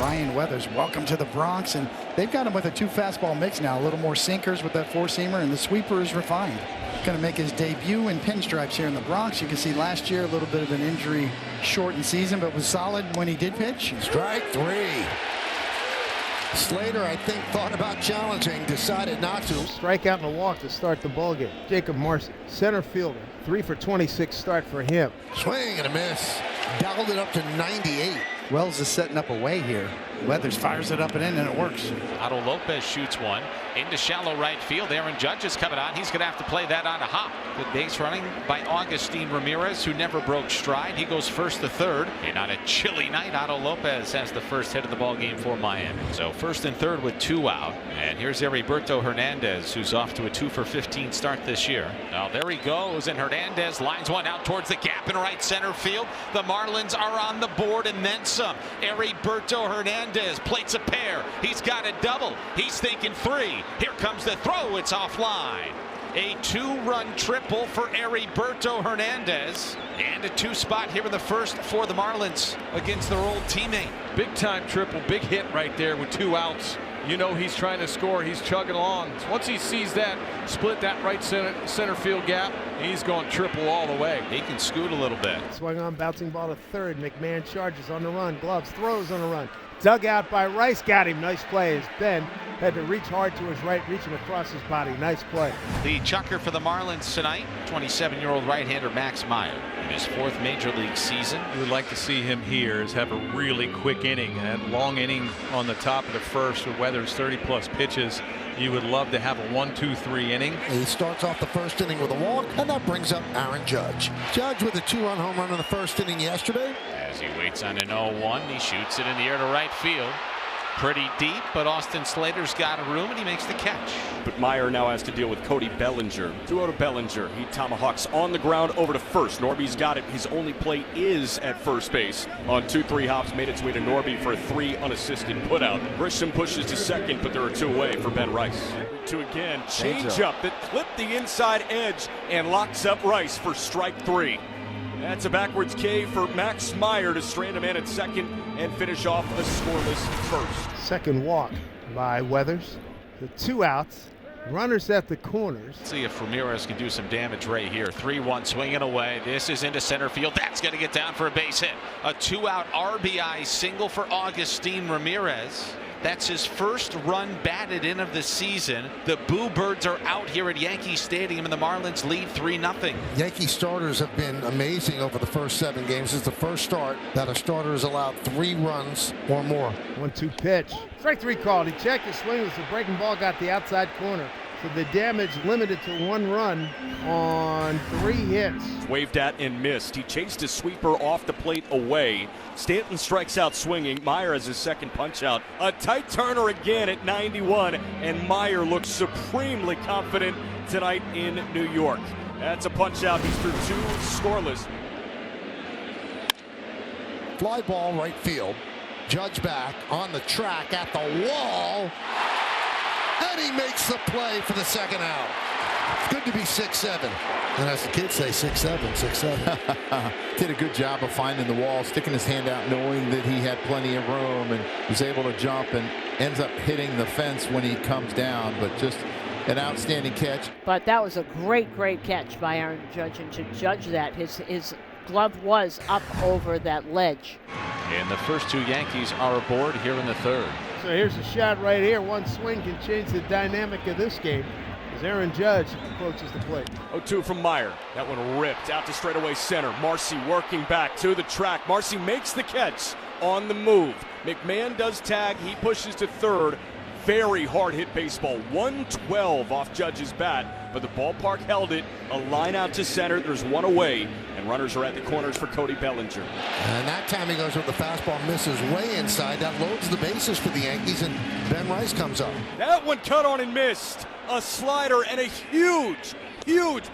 Ryan Weathers, welcome to the Bronx. And they've got him with a 2 fastball mix now. A little more sinkers with that 4-seamer, and the sweeper is refined. Going to make his debut in pinstripes here in the Bronx. You can see last year a little bit of an injury-shortened season, but was solid when he did pitch. Strike 3. Slater, I think, thought about challenging, decided not to. Strikeout and a walk to start the ball game. Jacob Marcy, center fielder, 3 for 26 start for him. Swing and a miss. Dialed it up to 98. Wells is setting up a way here. Weathers fires it up and in, and it works. Otto Lopez shoots one into shallow right field. Aaron Judge is coming on. He's going to have to play that on a hop. Good base running by Augustine Ramirez, who never broke stride. He goes first to third. And on a chilly night, Otto Lopez has the first hit of the ball game for Miami. So first and third with 2 out. And here's Heriberto Hernandez, who's off to a 2 for 15 start this year. Now there he goes, and Hernandez lines one out towards the gap in right center field. The Marlins are on the board and then some. Heriberto Hernandez plates a pair. He's got a double. He's thinking 3. Here comes the throw. It's offline. A 2-run triple for Heriberto Hernandez, and a 2 spot here in the first for the Marlins against their old teammate. Big time triple, big hit right there with 2 outs. You know he's trying to score. He's chugging along. Once he sees that, split that right center field gap, he's going triple all the way. He can scoot a little bit. Swung on, bouncing ball to third. McMahon charges on the run. Gloves, throws on the run. Dug out by Rice. Got him. Nice play. As Ben had to reach hard to his right, reaching across his body. Nice play. The chucker for the Marlins tonight, 27-year-old right-hander Max Meyer in his 4th major league season. We would like to see him here is have a really quick inning. That long inning on the top of the first with Weathers 30+ pitches. You would love to have a 1-2-3 inning. He starts off the first inning with a walk, and that brings up Aaron Judge. Judge with a 2-run home run in the first inning yesterday. As he waits on an 0-1, he shoots it in the air to right field. Pretty deep, but Austin Slater's got a room, and he makes the catch. But Meyer now has to deal with Cody Bellinger. 2-0 to Bellinger. He tomahawks on the ground over to first. Norby's got it. His only play is at first base. On 2-3 hops, made its way to Norby for a 3 unassisted putout. Grisham pushes to second, but there are 2 away for Ben Rice. 2 again. Change-up that clipped the inside edge and locks up Rice for strike 3. That's a backwards K for Max Meyer to strand a man at second and finish off a scoreless first. Second walk by Weathers. The 2 outs. Runners at the corners. See if Ramirez can do some damage right here. 3-1 swinging away. This is into center field. That's going to get down for a base hit. A 2-out RBI single for Augustine Ramirez. That's his first run batted in of the season. The Boo Birds are out here at Yankee Stadium, and the Marlins lead 3-0. Yankee starters have been amazing over the first 7 games. This is the first start that a starter has allowed 3 runs or more. 1-2 pitch. Strike 3 called. He checked his swing as the breaking ball got the outside corner. So the damage limited to 1 run on 3 hits. Waved at and missed. He chased his sweeper off the plate away. Stanton strikes out swinging. Meyer has his second punch out. A tight turner again at 91, and Meyer looks supremely confident tonight in New York. That's a punch out. He's through 2 scoreless. Fly ball right field. Judge back on the track at the wall. And he makes the play for the second out. It's good to be 6'7". And as the kids say, 6'7", 6'7". Did a good job of finding the wall, sticking his hand out, knowing that he had plenty of room, and was able to jump and ends up hitting the fence when he comes down. But just an outstanding catch. But that was a great catch by Aaron Judge, and to judge that, his glove was up over that ledge. And the first 2 Yankees are aboard here in the 3rd. So here's a shot right here. 1 swing can change the dynamic of this game as Aaron Judge approaches the plate. 0-2 from Meyer. That one ripped out to straightaway center. Marcy working back to the track. Marcy makes the catch on the move. McMahon does tag. He pushes to third. Very hard hit baseball. 112 off Judge's bat, but the ballpark held it. A line out to center. There's 1 away, and runners are at the corners for Cody Bellinger. And that time he goes with the fastball, misses way inside. That loads the bases for the Yankees, and Ben Rice comes up. That one cut on and missed. A slider and a huge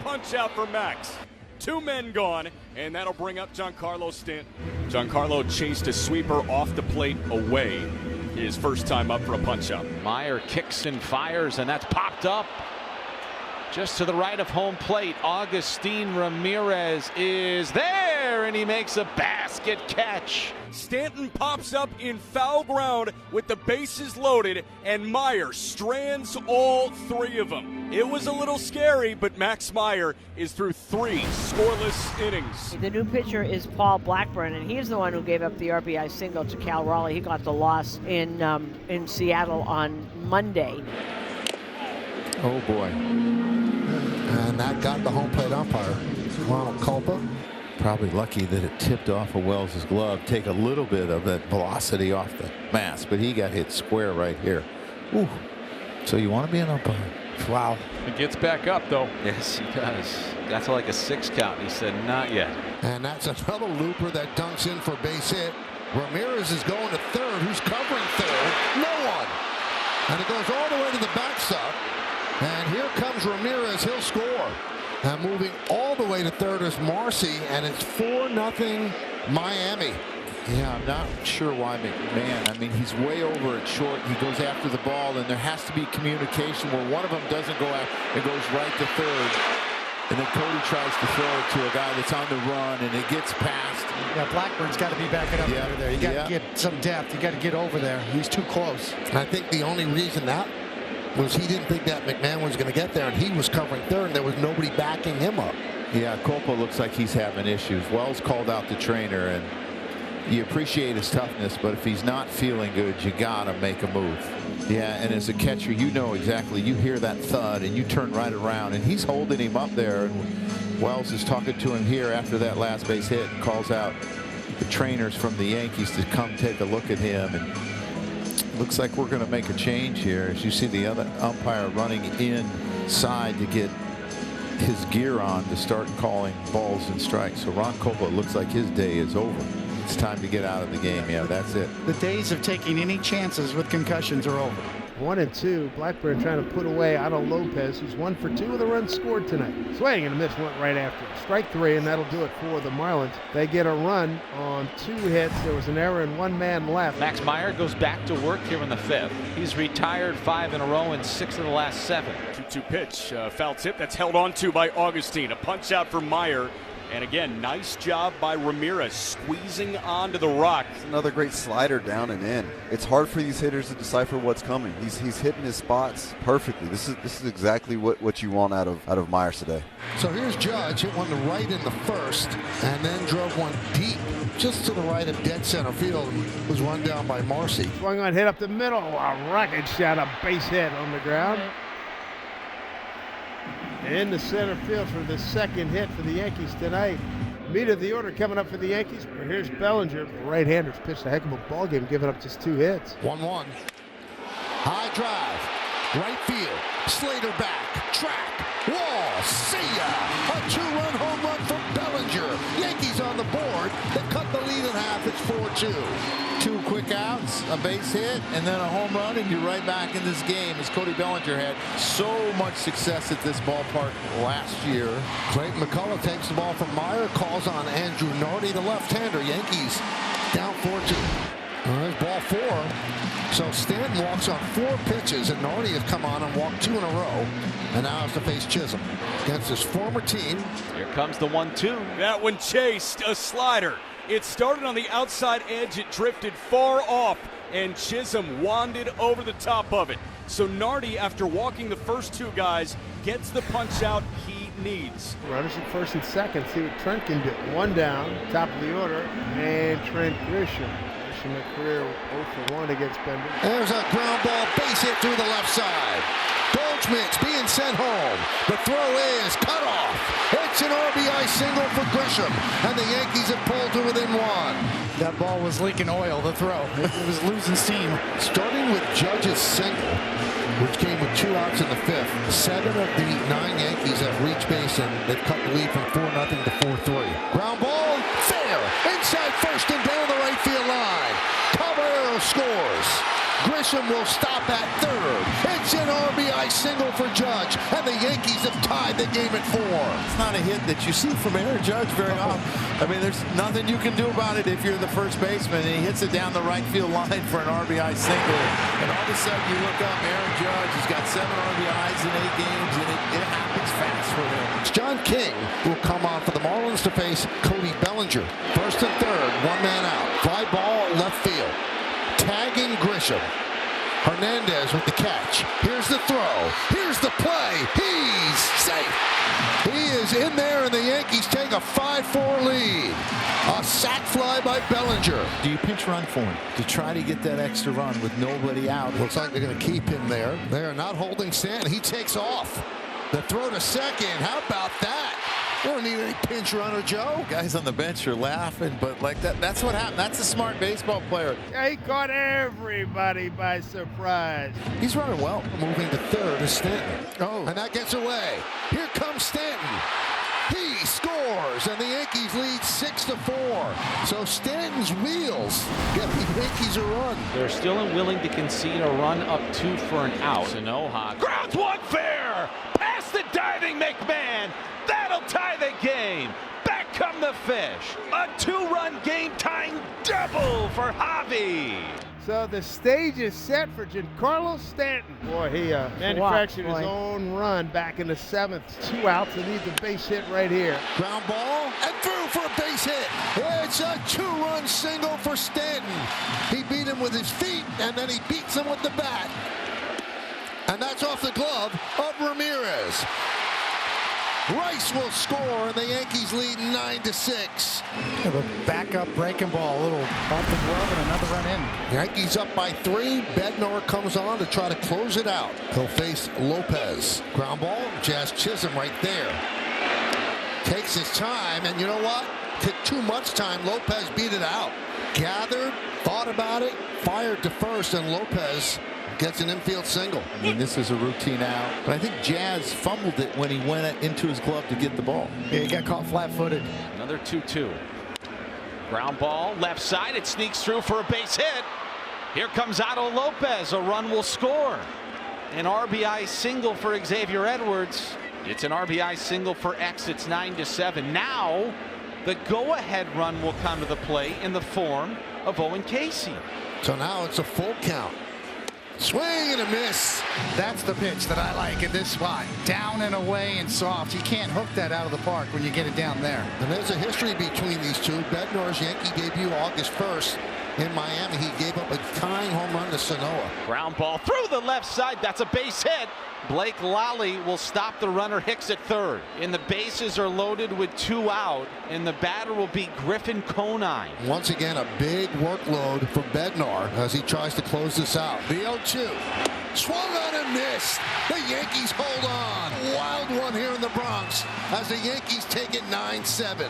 punch out for Max. 2 men gone, and that'll bring up Giancarlo Stanton. Giancarlo chased a sweeper off the plate away. His first time up for a punch-out. Meyer kicks and fires, and that's popped up just to the right of home plate. Augustine Ramirez is there, and he makes a basket catch. Stanton pops up in foul ground with the bases loaded, and Meyer strands all 3 of them. It was a little scary, but Max Meyer is through 3 scoreless innings. The new pitcher is Paul Blackburn, and he's the one who gave up the RBI single to Cal Raleigh. He got the loss in Seattle on Monday. Oh, boy. And that got the home plate umpire, Ronald Culpa. Probably lucky that it tipped off of Wells's glove, take a little bit of that velocity off the mask, but he got hit square right here. Ooh. So you want to be an umpire? Wow. He gets back up, though. Yes, he does. Got to like a 6 count. He said, not yet. And that's another looper that dunks in for base hit. Ramirez is going to third. Who's covering third? No one. And it goes all the way to the backstop. And here comes Ramirez. He'll score. And moving all the way to third is Marcy, and it's 4-0 Miami. Yeah, I'm not sure why McMahon. I mean, he's way over at short. He goes after the ball, and there has to be communication where one of them doesn't go after. It goes right to third. And then Cody tries to throw it to a guy that's on the run, and it gets past. Yeah, Blackburn's got to be backing up over there. You got to get some depth. You got to get over there. He's too close. And I think the only reason that was he didn't think that McMahon was going to get there, and he was covering third, and there was nobody backing him up. Yeah, Culpa looks like he's having issues. Wells called out the trainer, and you appreciate his toughness, but if he's not feeling good, you got to make a move. Yeah, and as a catcher, you know exactly. You hear that thud, and you turn right around, and he's holding him up there. And Wells is talking to him here after that last base hit and calls out the trainers from the Yankees to come take a look at him. And looks like we're going to make a change here as you see the other umpire running inside to get his gear on to start calling balls and strikes. So Ron Culpa looks like his day is over. It's time to get out of the game. Yeah, that's it. The days of taking any chances with concussions are over. 1-2. Blackburn trying to put away Otto Lopez, who's 1 for 2 with a run scored tonight. Swing and a miss went right after it. Strike 3, and that'll do it for the Marlins. They get a run on 2 hits. There was an error and 1 man left. Max Meyer goes back to work here in the 5th. He's retired 5 in a row and 6 of the last 7. 2-2 pitch, foul tip that's held on to by Augustine. A punch out for Meyer. And again, nice job by Ramirez squeezing onto the rock. Another great slider down and in. It's hard for these hitters to decipher what's coming. He's hitting his spots perfectly. This is exactly what you want out of Myers today. So here's Judge, hit one to right in the first, and then drove one deep just to the right of dead center field, and was run down by Marcy. Swung on, hit up the middle. A rocket shot, a base hit on the ground. In the center field for the second hit for the Yankees tonight. Meat of the order coming up for the Yankees. Here's Bellinger. The right-hander's pitched a heck of a ball game, giving up just 2 hits. 1-1. High drive. Right field. Slater back. Track. Wall. See ya. A 2-run home run from Bellinger. Yankees on the board. They cut the lead in half. It's 4-2. 2 quick outs, a base hit, and then a home run, and you're right back in this game as Cody Bellinger had so much success at this ballpark last year. Clayton McCullough takes the ball from Meyer, calls on Andrew Nardi, the left-hander. Yankees down 4-2. There's ball 4. So Stanton walks on 4 pitches, and Nardi has come on and walked 2 in a row, and now has to face Chisholm against his former team. Here comes the 1-2. That one chased a slider. It started on the outside edge. It drifted far off, and Chisholm wanded over the top of it. So Nardi, after walking the first 2 guys, gets the punch out he needs. Runners at first and second. See what Trent can do. 1 down, top of the order, and Trent Grisham. Grisham a career 0 for 1 against Bender. There's a ground ball base hit through the left side. Goldschmidt's being sent home. The throw is cut off. It's an RBI single for Grisham, and the Yankees have pulled to within 1. That ball was leaking oil, the throw. It was losing steam. Starting with Judge's single, which came with 2 outs in the 5th. 7 of the 9 Yankees have reached base, and they've cut the lead from 4-0 to 4-3. Ground ball, fair, inside first and down the right field line. Caballero scores. Grisham will stop at third. It's an RBI single for Judge, and the Yankees have tied the game at 4. It's not a hit that you see from Aaron Judge very often. I mean, there's nothing you can do about it if you're the first baseman, and he hits it down the right field line for an RBI single. And all of a sudden you look up, Aaron Judge has got 7 RBIs in 8 games, and it happens It's fast for him. John King will come on for the Marlins to face Cody Bellinger. First and third, one man out. Fly ball left field. Tagging Grisham. Hernandez with the catch. Here's the throw. Here's the play. He's safe. He is in there, and the Yankees take a 5-4 lead. A sac fly by Bellinger. Do you pinch run for him to try to get that extra run with nobody out? Looks like they're going to keep him there. They're not holding Stanton. He takes off. The throw to second. How about that? We don't need any pinch runner, Joe. Guys on the bench are laughing, but like that's what happened. That's a smart baseball player. Yeah, he caught everybody by surprise. He's running well. Moving to third is Stanton. Oh, and that gets away. Here comes Stanton. He scores, and the Yankees lead 6-4. So Stanton's wheels get the Yankees a run. They're still unwilling to concede a run up 2 for an out. Sanoha grounds one fair. Past the diving McMahon. That'll tie the game. Back come the fish. A 2-run game-tying double for Javi. So the stage is set for Giancarlo Stanton. Boy, he manufactured his own run back in the 7th. 2 outs and needs a base hit right here. Ground ball and through for a base hit. It's a 2-run single for Stanton. He beat him with his feet, and then he beats him with the bat. And that's off the glove of Ramirez. Rice will score, and the Yankees lead 9-6. Have a backup breaking ball, a little off the glove, and another run in. Yankees up by 3. Bednar comes on to try to close it out. He'll face Lopez. Ground ball, Jazz Chisholm right there. Takes his time, and you know what? Took too much time. Lopez beat it out. Gathered, thought about it, fired to first, and Lopez gets an infield single. I mean, this is a routine out, but I think Jazz fumbled it when he went into his glove to get the ball. Yeah, he got caught flat-footed. Another 2-2. Ground ball, left side. It sneaks through for a base hit. Here comes Otto Lopez. A run will score. An RBI single for Xavier Edwards. It's an RBI single for X. It's 9-7. Now, the go-ahead run will come to the plate in the form of Owen Casey. So now it's a full count. Swing and a miss. That's the pitch that I like in this spot. Down and away and soft. You can't hook that out of the park when you get it down there. And there's a history between these two. Bednar's Yankee debut August 1st in Miami. He gave up a tying home run to Sanoa. Ground ball through the left side. That's a base hit. Blake Lally will stop the runner Hicks at third. And the bases are loaded with 2 out. And the batter will be Griffin Conine. Once again, a big workload for Bednar as he tries to close this out. The 0-2. Swung on and missed. The Yankees hold on. Wild one here in the Bronx as the Yankees take it 9-7.